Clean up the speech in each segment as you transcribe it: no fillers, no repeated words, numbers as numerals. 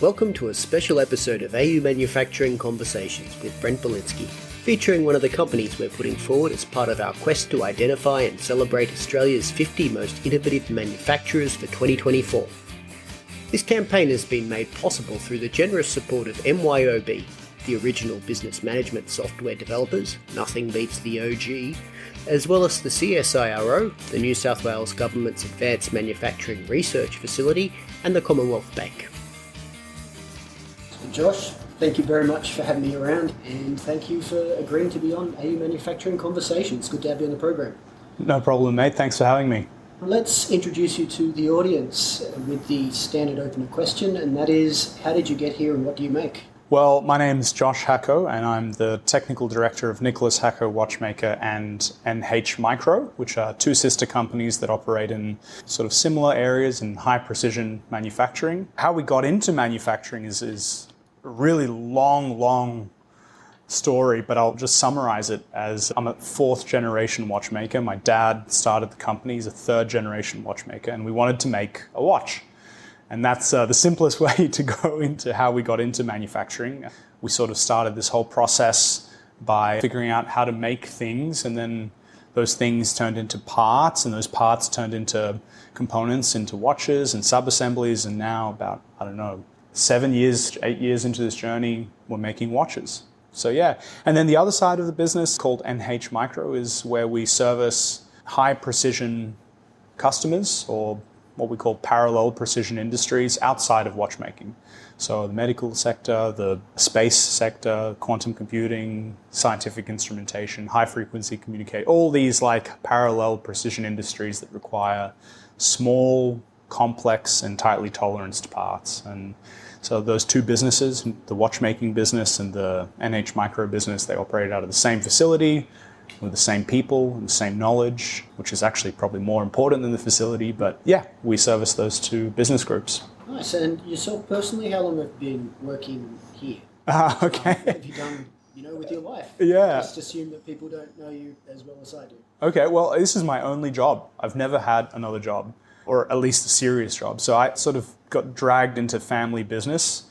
Welcome to a special episode of AU Manufacturing Conversations with Brent Balinski, featuring one of the companies we're putting forward as part of our quest to identify and celebrate Australia's 50 most innovative manufacturers for 2024. This campaign has been made possible through the generous support of MYOB, the original business management software developers, nothing beats the OG, as well as the CSIRO, the New South Wales Government's Advanced Manufacturing Research Facility, and the Commonwealth Bank. So Josh, thank you very much for having me around, and thank you for agreeing to be on AU Manufacturing Conversations. Good to have you on the program. No problem, mate. Thanks for having me. Let's introduce you to the audience with the standard opener question, and that is, how did you get here and what do you make? Well, my name is Josh Hacko, and I'm the technical director of Nicholas Hacko Watchmaker and NH Micro, which are two sister companies that operate in sort of similar areas in high precision manufacturing. How we got into manufacturing is a really long story, but I'll just summarize it as I'm a fourth generation watchmaker. My dad started the company, he's a third generation watchmaker, and we wanted to make a watch. And that's the simplest way to go into how we got into manufacturing. We sort of started this whole process by figuring out how to make things, and then those things turned into parts, and those parts turned into components, into watches and sub-assemblies, and now about, 8 years into this journey, we're making watches. So yeah, and then the other side of the business called NH Micro is where we service high precision customers, or what we call parallel precision industries outside of watchmaking. So the medical sector, the space sector, quantum computing, scientific instrumentation, high frequency communication, all these like parallel precision industries that require small, complex and tightly toleranced parts. And so those two businesses, the watchmaking business and the NH Micro business, they operate out of the same facility, with the same people and the same knowledge, which is actually probably more important than the facility. But yeah, we service those two business groups. Nice. And yourself personally, how long have you been working here? Okay. What have you done, with your life? Yeah. Just assume that people don't know you as well as I do. Okay, well, this is my only job. I've never had another job, or at least a serious job. So I sort of got dragged into family business.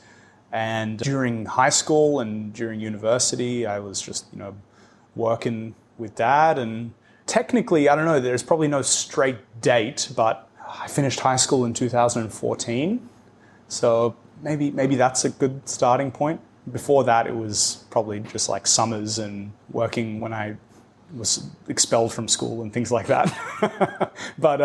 And during high school and during university, I was just, working with dad, and technically, there's probably no straight date, but I finished high school in 2014, so maybe that's a good starting point. Before that, it was probably just like summers and working when I was expelled from school and things like that. But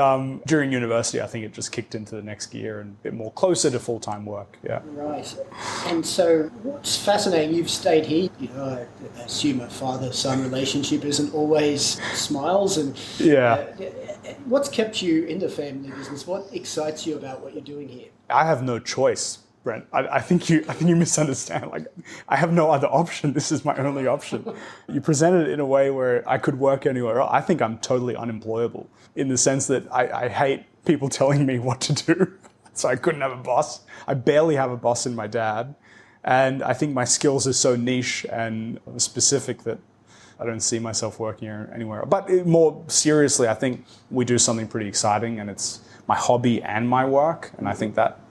during university, I think it just kicked into the next gear and a bit more closer to full-time work. Yeah. Right. And so what's fascinating, you've stayed here. I assume a father-son relationship isn't always smiles. And yeah. What's kept you in the family business? What excites you about what you're doing here? I have no choice, Brent. I think you misunderstand. Like, I have no other option. This is my only option. You presented it in a way where I could work anywhere else. I think I'm totally unemployable in the sense that I hate people telling me what to do. So I couldn't have a boss. I barely have a boss in my dad. And I think my skills are so niche and specific that I don't see myself working anywhere. But more seriously, I think we do something pretty exciting, and it's my hobby and my work. And I think that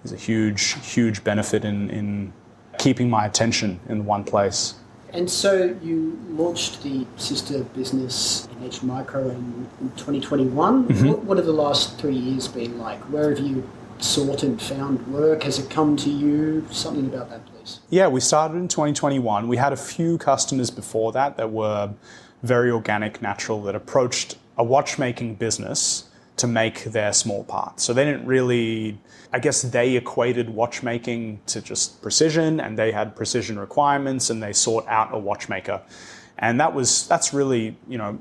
is a huge benefit in keeping my attention in one place. And so you launched the sister business NH Micro in 2021. Mm-hmm. What have the last 3 years been like? Where have you sought and found work? Has it come to you? Something about that, please. Yeah, we started in 2021. We had a few customers before that were very organic, natural, that approached a watchmaking business to make their small parts. So they didn't really, I guess they equated watchmaking to just precision, and they had precision requirements, and they sought out a watchmaker. And that's really,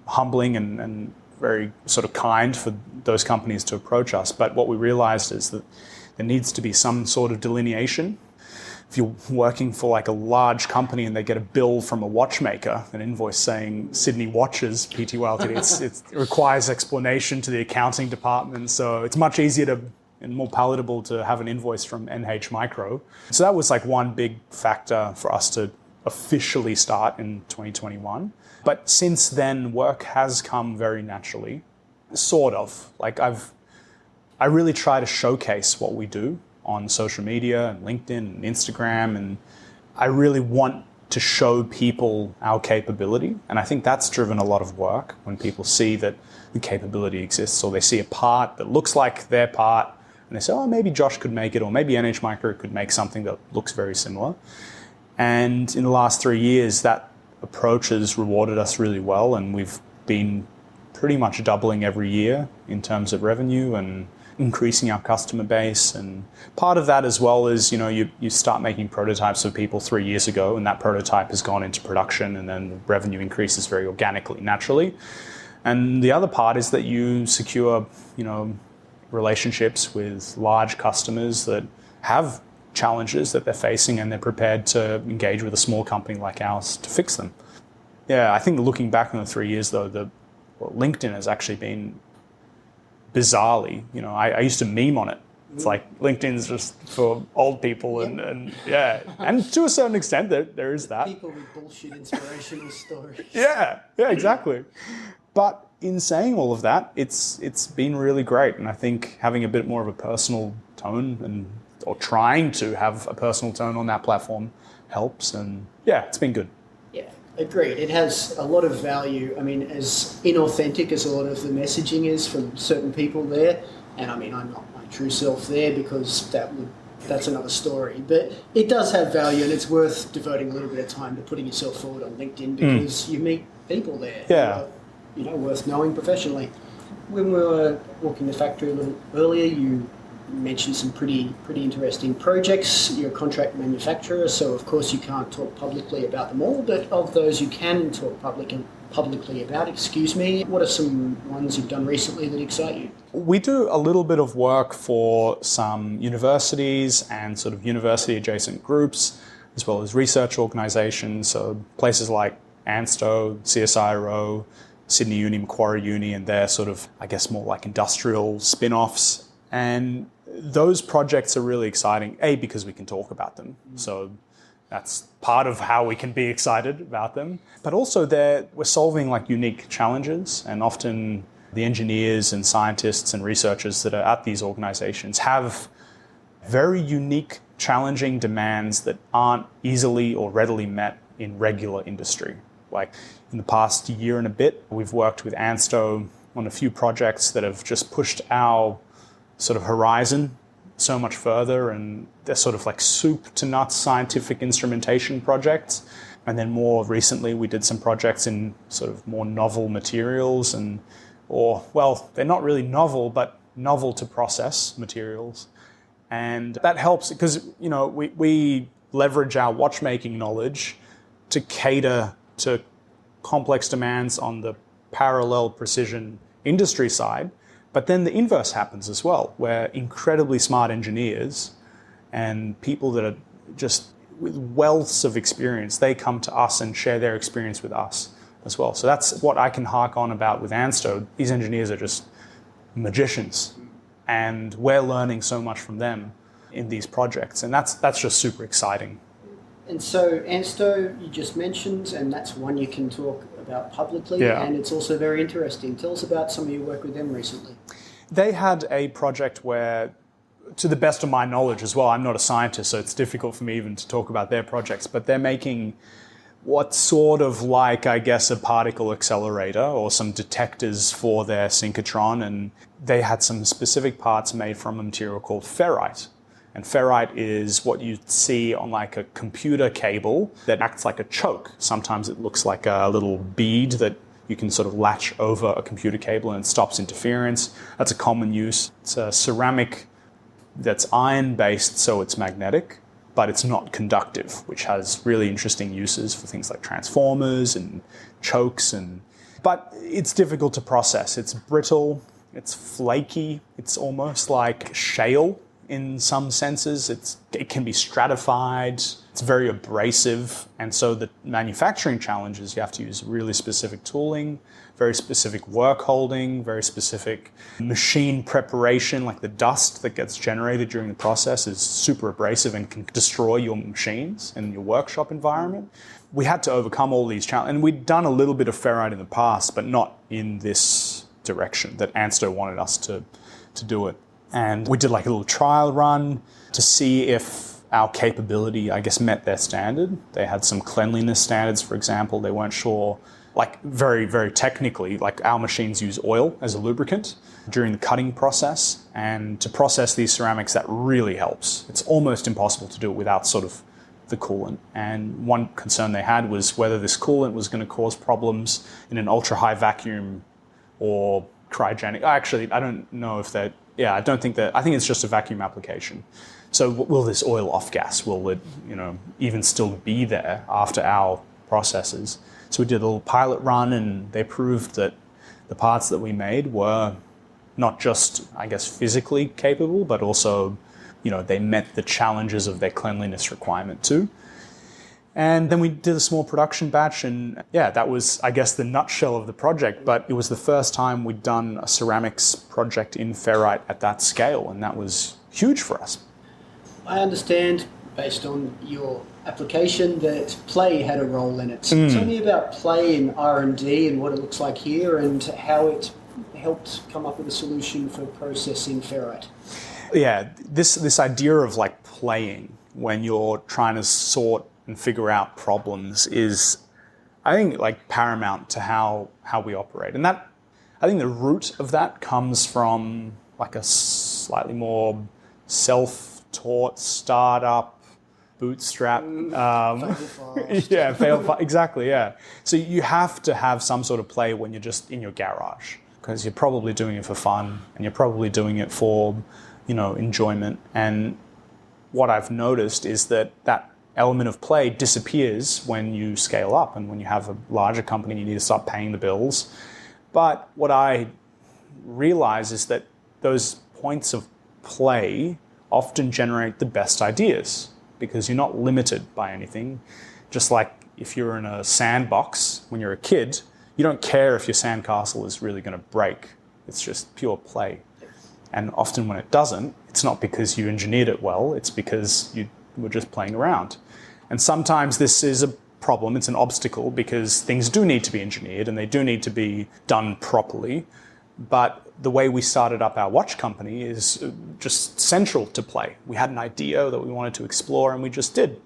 humbling and very sort of kind for those companies to approach us. But what we realized is that there needs to be some sort of delineation. If you're working for like a large company and they get a bill from a watchmaker, an invoice saying Sydney Watches, Pty Ltd, it requires explanation to the accounting department. So it's much easier and more palatable to have an invoice from NH Micro. So that was like one big factor for us to officially start in 2021. But since then, work has come very naturally, sort of. Like I really try to showcase what we do on social media and LinkedIn and Instagram, and I really want to show people our capability. And I think that's driven a lot of work when people see that the capability exists, or they see a part that looks like their part and they say, oh, maybe Josh could make it, or maybe NH Micro could make something that looks very similar. And in the last 3 years, that approach has rewarded us really well, and we've been pretty much doubling every year in terms of revenue and increasing our customer base. And part of that as well is, you start making prototypes for people 3 years ago, and that prototype has gone into production, and then the revenue increases very organically, naturally. And the other part is that you secure, relationships with large customers that have challenges that they're facing, and they're prepared to engage with a small company like ours to fix them. Yeah, I think looking back on the 3 years, though, LinkedIn has actually been bizarrely, I used to meme on it. It's like LinkedIn's just for old people, and to a certain extent there is that. People with bullshit inspirational stories. Yeah, exactly. But in saying all of that, it's been really great, and I think having a bit more of a personal tone or trying to have a personal tone on that platform helps, and it's been good. Yeah, agreed. It has a lot of value. I mean, as inauthentic as a lot of the messaging is from certain people there, and I mean, I'm not my true self there because that's another story, but it does have value, and it's worth devoting a little bit of time to putting yourself forward on LinkedIn because you meet people there who are, worth knowing professionally. When we were walking the factory a little earlier, you mentioned some pretty interesting projects. You're a contract manufacturer, so of course you can't talk publicly about them all, but of those you can talk publicly about, what are some ones you've done recently that excite you? We do a little bit of work for some universities and sort of university adjacent groups, as well as research organizations, so places like ANSTO, CSIRO, Sydney Uni, Macquarie Uni, and they're sort of, I guess, more like industrial spin-offs. And those projects are really exciting, because we can talk about them. So that's part of how we can be excited about them. But also we're solving like unique challenges, and often the engineers and scientists and researchers that are at these organizations have very unique, challenging demands that aren't easily or readily met in regular industry. Like in the past year and a bit, we've worked with ANSTO on a few projects that have just pushed our sort of horizon so much further, and they're sort of like soup to nuts scientific instrumentation projects. And then more recently, we did some projects in sort of more novel materials they're not really novel, but novel to process materials. And that helps because, we leverage our watchmaking knowledge to cater to complex demands on the parallel precision industry side. But then the inverse happens as well, where incredibly smart engineers and people that are just with wealths of experience, they come to us and share their experience with us as well. So that's what I can hark on about with ANSTO. These engineers are just magicians, and we're learning so much from them in these projects, and that's just super exciting. And so ANSTO, you just mentioned, and that's one you can talk about publicly, and it's also very interesting. Tell us about some of your work with them recently. They had a project where, to the best of my knowledge as well, I'm not a scientist, so it's difficult for me even to talk about their projects, but they're making what's sort of like, I guess, a particle accelerator or some detectors for their synchrotron, and they had some specific parts made from a material called ferrite. And ferrite is what you see on like a computer cable that acts like a choke. Sometimes it looks like a little bead that you can sort of latch over a computer cable and it stops interference. That's a common use. It's a ceramic that's iron-based, so it's magnetic, but it's not conductive, which has really interesting uses for things like transformers and chokes. But it's difficult to process. It's brittle, it's flaky, it's almost like shale. In some senses, it can be stratified, it's very abrasive, and so the manufacturing challenges, you have to use really specific tooling, very specific work holding, very specific machine preparation, like the dust that gets generated during the process is super abrasive and can destroy your machines and your workshop environment. We had to overcome all these challenges, and we'd done a little bit of ferrite in the past, but not in this direction that ANSTO wanted us to do it. And we did like a little trial run to see if our capability, I guess, met their standard. They had some cleanliness standards, for example. They weren't sure, like very, very technically, like our machines use oil as a lubricant during the cutting process. And to process these ceramics, that really helps. It's almost impossible to do it without sort of the coolant. And one concern they had was whether this coolant was going to cause problems in an ultra high vacuum or cryogenic. Actually, I don't know if that, I don't think that, I think it's just a vacuum application. So will this oil off gas, will it, even still be there after our processes? So we did a little pilot run and they proved that the parts that we made were not just, I guess, physically capable, but also, they met the challenges of their cleanliness requirement too. And then we did a small production batch and that was, I guess, the nutshell of the project, but it was the first time we'd done a ceramics project in ferrite at that scale, and that was huge for us. I understand, based on your application, that play had a role in it. Tell me about play in R&D and what it looks like here and how it helped come up with a solution for processing ferrite. Yeah, this idea of like playing when you're trying to sort and figure out problems is, I think, like paramount to how we operate. And that, I think the root of that comes from like a slightly more self-taught startup, bootstrap. Exactly, yeah. So you have to have some sort of play when you're just in your garage, because you're probably doing it for fun and you're probably doing it for, enjoyment. And what I've noticed is that element of play disappears when you scale up and when you have a larger company, you need to start paying the bills. But what I realize is that those points of play often generate the best ideas because you're not limited by anything. Just like if you're in a sandbox when you're a kid, you don't care if your sandcastle is really going to break. It's just pure play. And often when it doesn't, it's not because you engineered it well, it's because you were just playing around. And sometimes this is a problem, it's an obstacle, because things do need to be engineered and they do need to be done properly. But the way we started up our watch company is just central to play. We had an idea that we wanted to explore and we just did.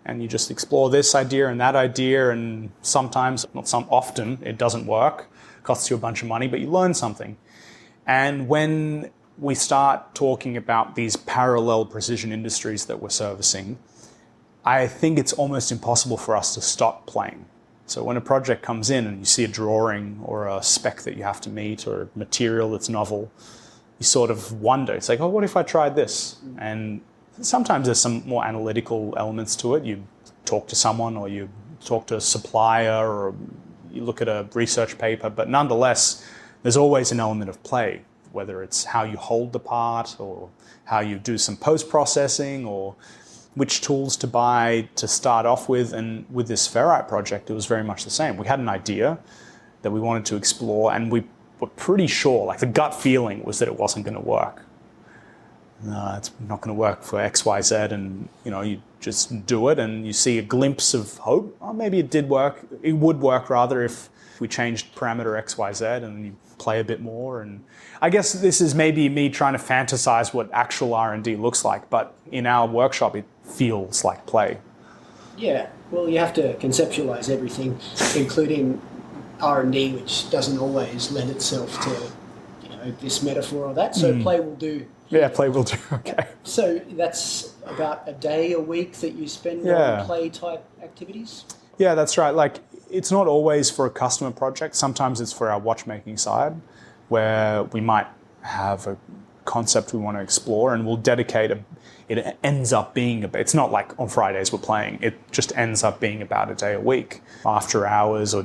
And you just explore this idea and that idea, and sometimes, often, it doesn't work, costs you a bunch of money, but you learn something. And when we start talking about these parallel precision industries that we're servicing, I think it's almost impossible for us to stop playing. So when a project comes in and you see a drawing or a spec that you have to meet or material that's novel, you sort of wonder. It's like, what if I tried this? And sometimes there's some more analytical elements to it. You talk to someone or you talk to a supplier or you look at a research paper, but nonetheless, there's always an element of play, whether it's how you hold the part or how you do some post-processing or which tools to buy to start off with. And with this ferrite project, it was very much the same. We had an idea that we wanted to explore and we were pretty sure, like the gut feeling was that it wasn't going to work. No, it's not going to work for X, Y, Z, and you just do it and you see a glimpse of hope. Oh, maybe it did work. It would work rather if we changed parameter X, Y, Z and you play a bit more. And I guess this is maybe me trying to fantasize what actual R&D looks like, but in our workshop it feels like play. Yeah, well, you have to conceptualize everything, including R&D, which doesn't always lend itself to this metaphor or that. So play will do. Yeah, play will do. Okay. So that's about a day a week that you spend on play type activities? Yeah, that's right. Like, it's not always for a customer project. Sometimes it's for our watchmaking side, where we might have a concept we want to explore and we'll dedicate it ends up being it's not like on Fridays we're playing. It just ends up being about a day a week, after hours or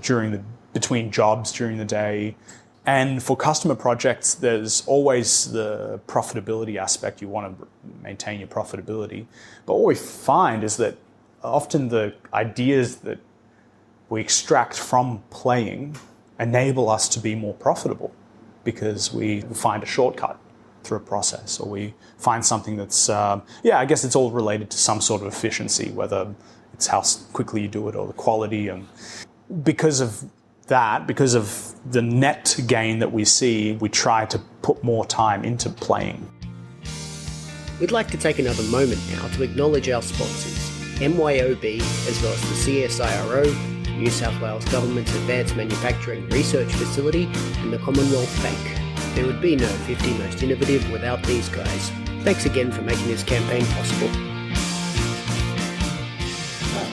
between jobs during the day. And for customer projects, there's always the profitability aspect. You want to maintain your profitability. But what we find is that often the ideas that we extract from playing enable us to be more profitable because we find a shortcut through a process, or we find something that's, I guess it's all related to some sort of efficiency, whether it's how quickly you do it or the quality. And because of the net gain that we see, we try to put more time into playing. We'd like to take another moment now to acknowledge our sponsors, MYOB, as well as the CSIRO, New South Wales Government's Advanced Manufacturing Research Facility, and the Commonwealth Bank. There would be no 50 Most Innovative without these guys. Thanks again for making this campaign possible.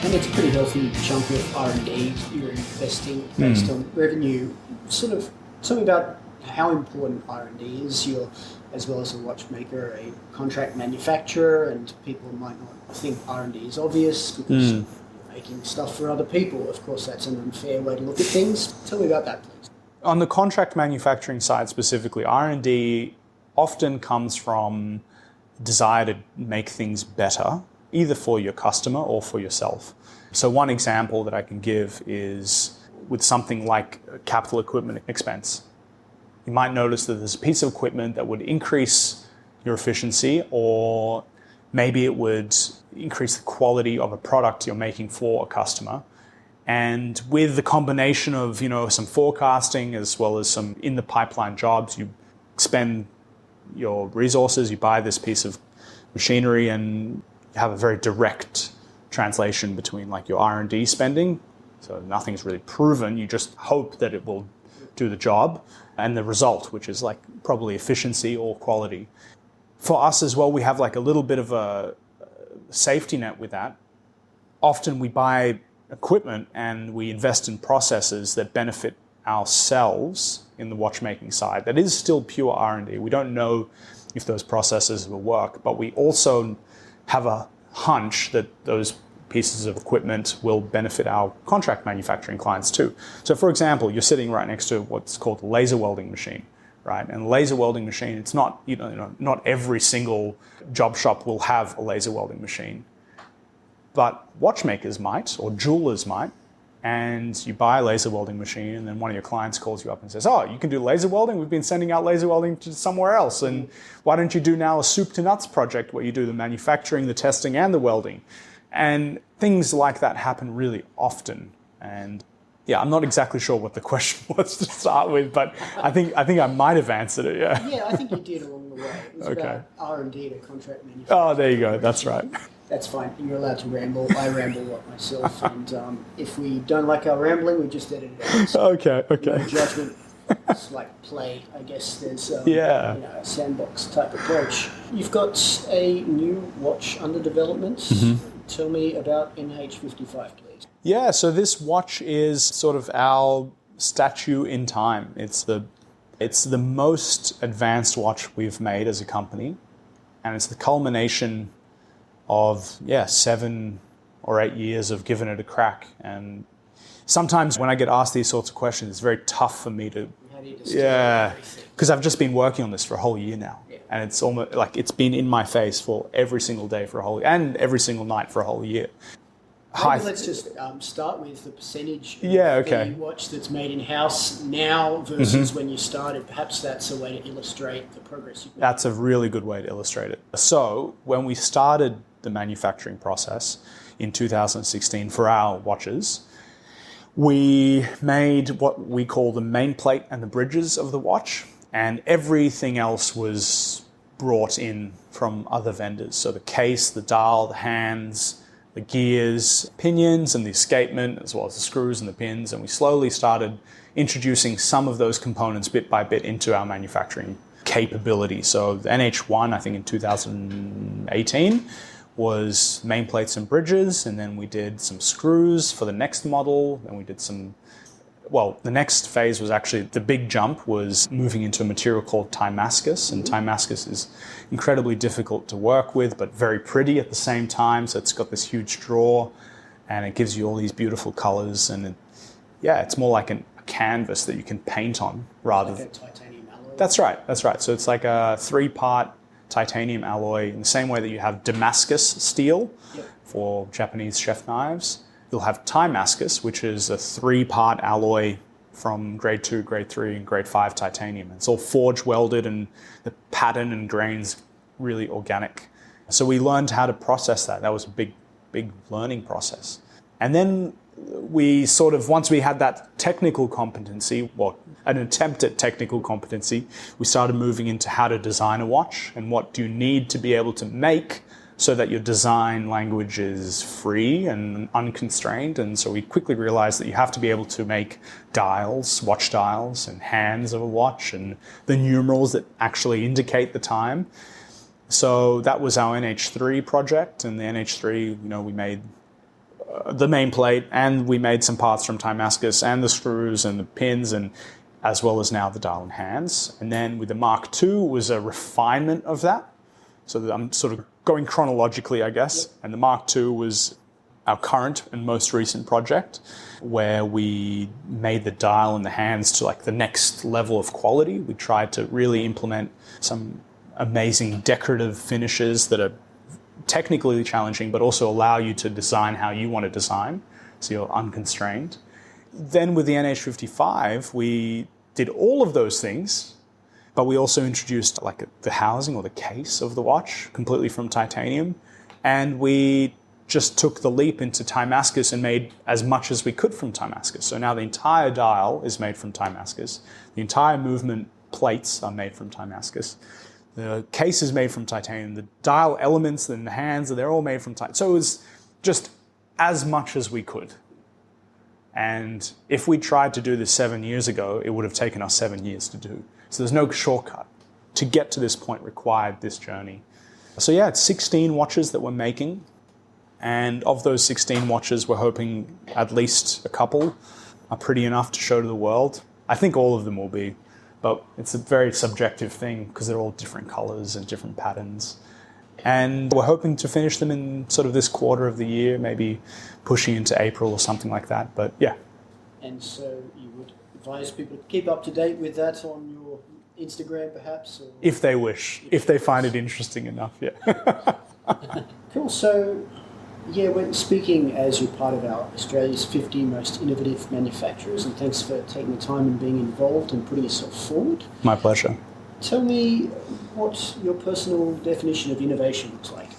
And it's a pretty healthy chunk of R&D you're investing based on revenue. Sort of tell me about how important R&D is. You're, as well as a watchmaker, a contract manufacturer, and people might not think R&D is obvious because you're making stuff for other people. Of course, that's an unfair way to look at things. Tell me about that, please. On the contract manufacturing side specifically, R&D often comes from desire to make things better, either for your customer or for yourself. So one example that I can give is with something like capital equipment expense. You might notice that there's a piece of equipment that would increase your efficiency, or maybe it would increase the quality of a product you're making for a customer. And with the combination of, some forecasting as well as some in the pipeline jobs, you spend your resources, you buy this piece of machinery, and you have a very direct translation between like your R&D spending. So nothing's really proven. You just hope that it will do the job, and the result, which is like probably efficiency or quality. For us as well, we have like a little bit of a safety net with that. Often we buy equipment and we invest in processes that benefit ourselves in the watchmaking side. That is still pure R&D. We don't know if those processes will work, but we also have a hunch that those pieces of equipment will benefit our contract manufacturing clients too. So for example, you're sitting right next to what's called a laser welding machine, right? And a laser welding machine, it's not, not every single job shop will have a laser welding machine, but watchmakers might, or jewelers might. And you buy a laser welding machine, and then one of your clients calls you up and says, "Oh, you can do laser welding? We've been sending out laser welding to somewhere else. And why don't you do now a soup to nuts project where you do the manufacturing, the testing, and the welding?" And things like that happen really often. And yeah, I'm not exactly sure what the question was to start with, but I think I might have answered it. Yeah. Yeah, I think you did along the way. It was about R&D to contract manufacturing. Oh, there you go. That's right. That's fine. You're allowed to ramble. I ramble a lot myself. And if we don't like our rambling, we just edit it out. So Okay. no judgment. It's like play. I guess there's a sandbox type approach. You've got a new watch under development. Tell me about NH55, please. Yeah, so this watch is sort of our statue in time. It's the most advanced watch we've made as a company, and it's the culmination of 7 or 8 years of giving it a crack. And sometimes when I get asked these sorts of questions, it's very tough for me to because I've just been working on this for a whole year now, and it's almost like it's been in my face for every single day for a whole and every single night for a whole year. Maybe let's just start with the percentage of the watch that's made in-house now versus when you started. Perhaps that's a way to illustrate the progress you've made. That's a really good way to illustrate it. So when we started the manufacturing process in 2016 for our watches, we made what we call the main plate and the bridges of the watch, and everything else was brought in from other vendors. So the case, the dial, the hands, the gears, pinions, and the escapement, as well as the screws and the pins. And we slowly started introducing some of those components bit by bit into our manufacturing capability. So the NH1, I think in 2018, was main plates and bridges, and then we did some screws for the next model, and we did the next phase was actually, the big jump was moving into a material called Timascus, and Timascus is incredibly difficult to work with, but very pretty at the same time. So it's got this huge draw, and it gives you all these beautiful colors, and it's more like a canvas that you can paint on rather than... Like a titanium alloy? That's right. So it's like a 3-part titanium alloy in the same way that you have Damascus steel for Japanese chef knives. You'll have Timascus, which is a 3-part alloy from grade 2, grade 3, and grade 5 titanium. It's all forge welded, and the pattern and grains really organic. So we learned how to process that. That was a big learning process. And then we sort of, once we had that technical competency, well, an attempt at technical competency, we started moving into how to design a watch and what do you need to be able to make so that your design language is free and unconstrained. And so we quickly realized that you have to be able to make dials, watch dials, and hands of a watch, and the numerals that actually indicate the time. So that was our NH3 project, and the NH3, we made the main plate, and we made some parts from Damascus, and the screws and the pins, and as well as now the dial and hands. And then with the Mark II was a refinement of that. So I'm sort of going chronologically, I guess. Yep. And the Mark II was our current and most recent project, where we made the dial and the hands to like the next level of quality. We tried to really implement some amazing decorative finishes that are technically challenging, but also allow you to design how you want to design, so you're unconstrained. Then with the NH55, we did all of those things, but we also introduced like the housing or the case of the watch completely from titanium, and we just took the leap into Damascus and made as much as we could from Damascus. So now the entire dial is made from Damascus. The entire movement plates are made from Damascus. The case is made from titanium. The dial elements and the hands, they're all made from titanium. So it was just as much as we could. And if we tried to do this 7 years ago, it would have taken us 7 years to do. So there's no shortcut. To get to this point required this journey. So yeah, it's 16 watches that we're making. And of those 16 watches, we're hoping at least a couple are pretty enough to show to the world. I think all of them will be. But it's a very subjective thing because they're all different colors and different patterns. And we're hoping to finish them in sort of this quarter of the year, maybe pushing into April or something like that. But yeah. And so you would advise people to keep up to date with that on your Instagram perhaps? Or? If they wish, if they find it interesting enough, yeah. Cool. So, yeah, we're speaking as you're part of our Australia's 50 most innovative manufacturers, and thanks for taking the time and being involved and putting yourself forward. My pleasure. Tell me what your personal definition of innovation looks like.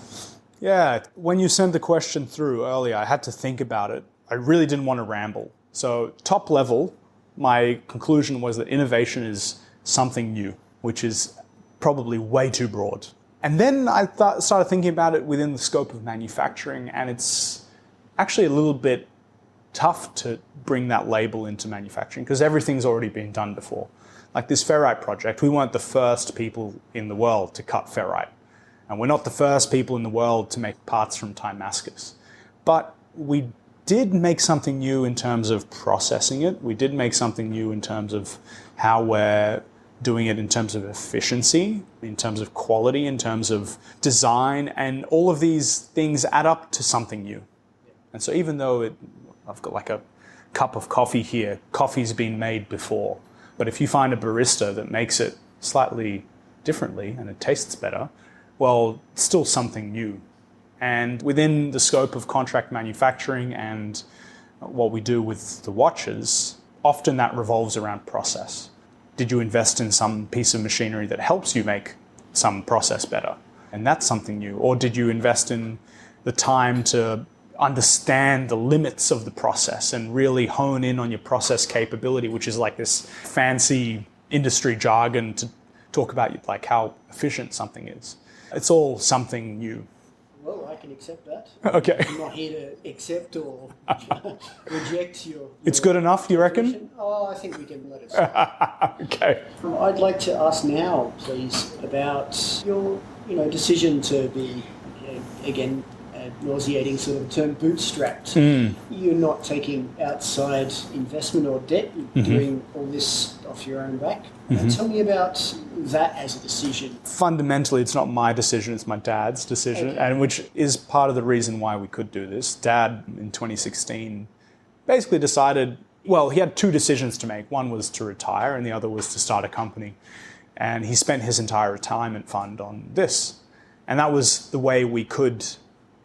Yeah, when you sent the question through earlier, I had to think about it. I really didn't want to ramble. So top level, my conclusion was that innovation is something new, which is probably way too broad. And then I started thinking about it within the scope of manufacturing, and it's actually a little bit tough to bring that label into manufacturing because everything's already been done before. Like this ferrite project, we weren't the first people in the world to cut ferrite. And we're not the first people in the world to make parts from Damascus. But we did make something new in terms of processing it. We did make something new in terms of how we're doing it in terms of efficiency, in terms of quality, in terms of design, and all of these things add up to something new. And so even though I've got like a cup of coffee here, coffee's been made before. But if you find a barista that makes it slightly differently and it tastes better, well, it's still something new. And within the scope of contract manufacturing and what we do with the watches, often that revolves around process. Did you invest in some piece of machinery that helps you make some process better? And that's something new. Or did you invest in the time to understand the limits of the process and really hone in on your process capability, which is like this fancy industry jargon to talk about like how efficient something is. It's all something new. Well, I can accept that. Okay. I'm not here to accept or reject your... It's good enough, you reckon? Oh, I think we can let it slide. Okay. I'd like to ask now, please, about your decision to be, again, nauseating sort of term, bootstrapped. You're not taking outside investment or debt. You're doing all this off your own back. Tell me about that as a decision. Fundamentally, it's not my decision, it's my dad's decision, and which is part of the reason why we could do this. Dad, in 2016, basically decided, well, he had two decisions to make. One was to retire, and the other was to start a company. And he spent his entire retirement fund on this. And that was the way we could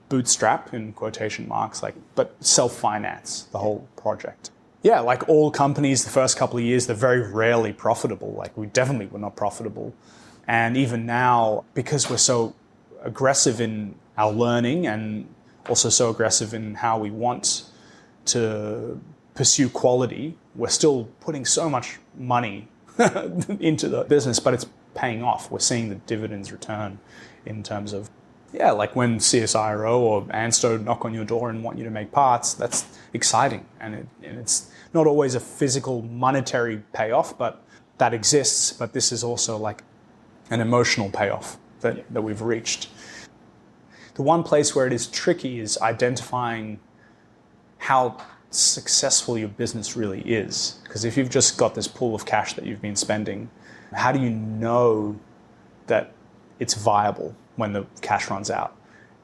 bootstrap, in quotation marks, but self-finance the whole project. Yeah, like all companies, the first couple of years, they're very rarely profitable. Like we definitely were not profitable. And even now, because we're so aggressive in our learning and also so aggressive in how we want to pursue quality, we're still putting so much money into the business, but it's paying off. We're seeing the dividends return in terms of, like when CSIRO or ANSTO knock on your door and want you to make parts, that's exciting. And it's not always a physical monetary payoff, but that exists. But this is also like an emotional payoff that we've reached. The one place where it is tricky is identifying how successful your business really is. Because if you've just got this pool of cash that you've been spending, how do you know that it's viable when the cash runs out?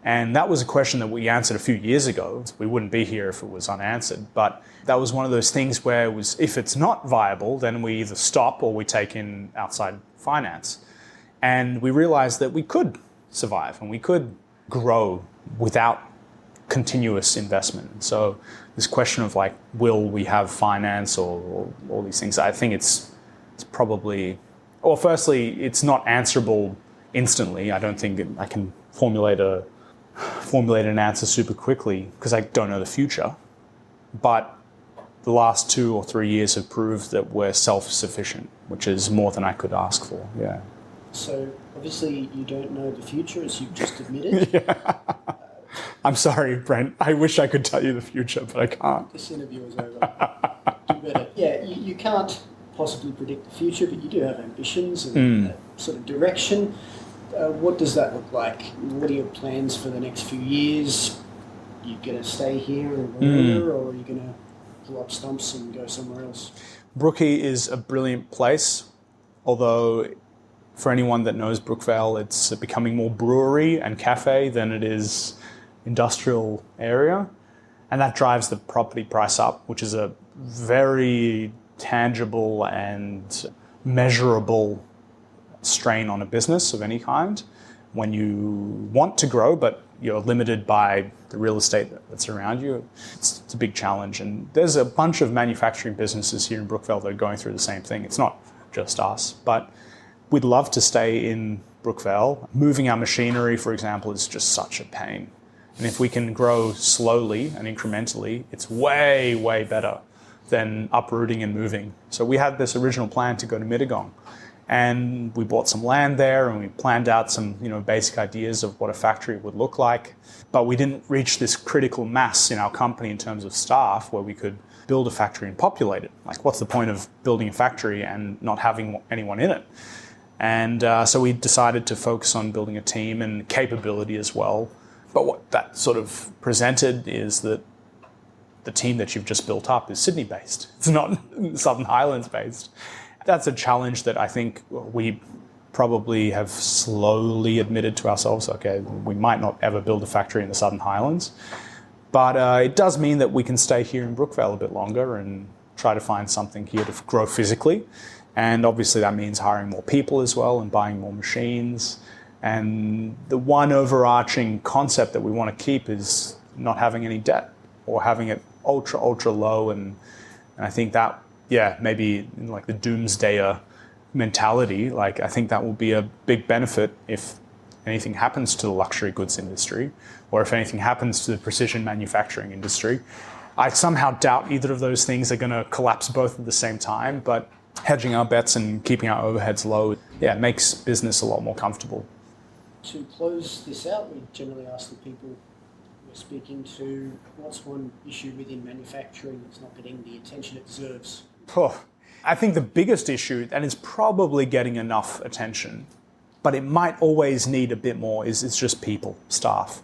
And that was a question that we answered a few years ago. We wouldn't be here if it was unanswered. But that was one of those things where it was, if it's not viable, then we either stop or we take in outside finance. And we realized that we could survive and we could grow without continuous investment. So this question of like, will we have finance or all these things, I think it's probably, well, firstly, it's not answerable instantly. I don't think I can formulate an answer super quickly because I don't know the future. But the last 2 or 3 years have proved that we're self-sufficient, which is more than I could ask for. Yeah. So obviously you don't know the future, as you've just admitted. Yeah. I'm sorry, Brent. I wish I could tell you the future, but I can't. This interview is over. Do better. Yeah, you can't possibly predict the future, but you do have ambitions and that sort of direction. What does that look like? What are your plans for the next few years? Are you going to stay here in Brookvale, or are you going to pull up stumps and go somewhere else? Brookvale is a brilliant place, although for anyone that knows Brookvale, it's becoming more brewery and cafe than it is industrial area. And that drives the property price up, which is a very tangible and measurable strain on a business of any kind when you want to grow, but you're limited by the real estate that's around you. It's a big challenge. And there's a bunch of manufacturing businesses here in Brookvale that are going through the same thing. It's not just us, but we'd love to stay in Brookvale. Moving our machinery, for example, is just such a pain. And if we can grow slowly and incrementally, it's way, way better than uprooting and moving. So we had this original plan to go to Mittagong, and we bought some land there and we planned out some, basic ideas of what a factory would look like. But we didn't reach this critical mass in our company in terms of staff where we could build a factory and populate it. Like, what's the point of building a factory and not having anyone in it? And so we decided to focus on building a team and capability as well. But what that sort of presented is that the team that you've just built up is Sydney-based. It's not Southern Highlands-based. That's a challenge that I think we probably have slowly admitted to ourselves. Okay, we might not ever build a factory in the Southern Highlands. But it does mean that we can stay here in Brookvale a bit longer and try to find something here to grow physically. And obviously that means hiring more people as well and buying more machines. And the one overarching concept that we want to keep is not having any debt or having it ultra, ultra low. And I think that, maybe in like the doomsdayer mentality, like I think that will be a big benefit if anything happens to the luxury goods industry or if anything happens to the precision manufacturing industry. I somehow doubt either of those things are going to collapse both at the same time, but hedging our bets and keeping our overheads low, makes business a lot more comfortable. To close this out, we generally ask the people we're speaking to, what's one issue within manufacturing that's not getting the attention it deserves? I think the biggest issue, and it's probably getting enough attention, but it might always need a bit more, is it's just people, staff,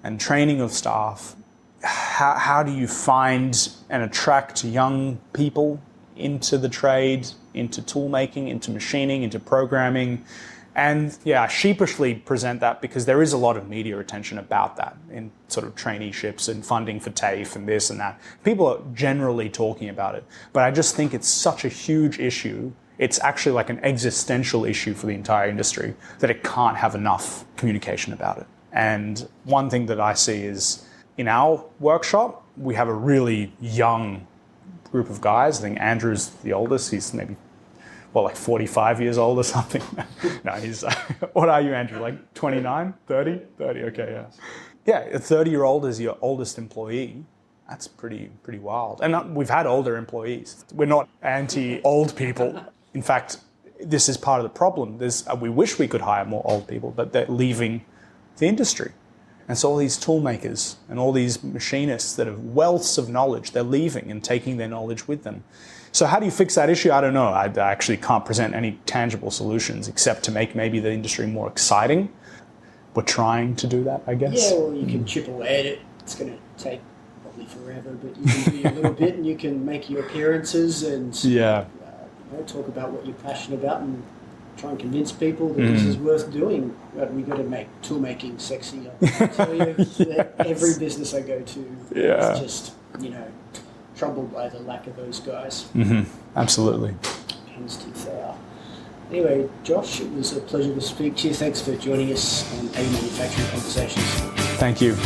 and training of staff. How do you find and attract young people into the trade, into tool making, into machining, into programming? And I sheepishly present that because there is a lot of media attention about that in sort of traineeships and funding for TAFE and this and that. People are generally talking about it, but I just think it's such a huge issue. It's actually like an existential issue for the entire industry that it can't have enough communication about it. And one thing that I see is in our workshop, we have a really young group of guys. I think Andrew's the oldest. He's maybe like 45 years old or something. No, he's, what are you, Andrew? Like 29, 30? 30, okay, yeah. Yeah, a 30-year-old is your oldest employee. That's pretty wild. And we've had older employees. We're not anti-old people. In fact, this is part of the problem. We wish we could hire more old people, but they're leaving the industry. And so all these toolmakers and all these machinists that have wealths of knowledge, they're leaving and taking their knowledge with them. So how do you fix that issue? I don't know. I actually can't present any tangible solutions except to make maybe the industry more exciting. We're trying to do that, I guess. Yeah, well, you can chip away at it. It's going to take probably forever, but you can do a little bit, and you can make your appearances and talk about what you're passionate about and try and convince people that this is worth doing. But we've got to make toolmaking sexy. I tell you, that every business I go to is just, troubled by the lack of those guys. Absolutely. Hence teeth they are. Anyway, Josh, it was a pleasure to speak to you. Thanks for joining us on AU Manufacturing Conversations. Thank you.